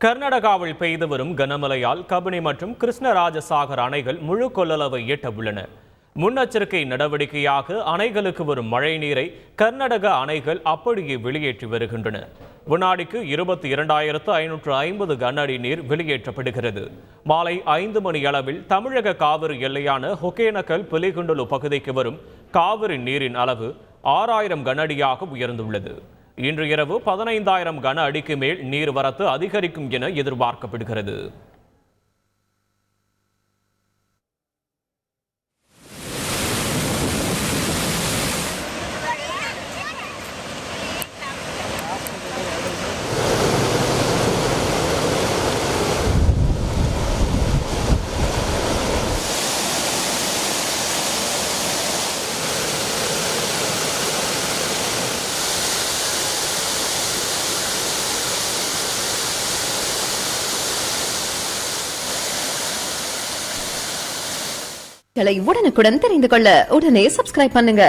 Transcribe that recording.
கர்நாடகாவில் பெய்து வரும் கனமழையால் கபினி மற்றும் கிருஷ்ணராஜசாகர் அணைகள் முழு கொள்ளளவை எட்ட உள்ளன. முன்னெச்சரிக்கை நடவடிக்கையாக அணைகளுக்கு வரும் மழை நீரை கர்நாடக அணைகள் அப்படியே வெளியேற்றி வருகின்றன. வினாடிக்கு 22,550 கன அடி நீர் வெளியேற்றப்படுகிறது. மாலை 5 மணி அளவில் தமிழக காவிரி எல்லையான ஒகேனக்கல் பிலிகுண்டலு பகுதிக்கு வரும் காவிரி நீரின் அளவு 6,000 கன அடியாக உயர்ந்துள்ளது. இன்று இரவு 15,000 கன அடிக்கு மேல் நீர்வரத்து அதிகரிக்கும் என எதிர்பார்க்கப்படுகிறது. உடனுக்குடன் தெரிந்து கொள்ள உடனே சப்ஸ்கிரைப் பண்ணுங்க.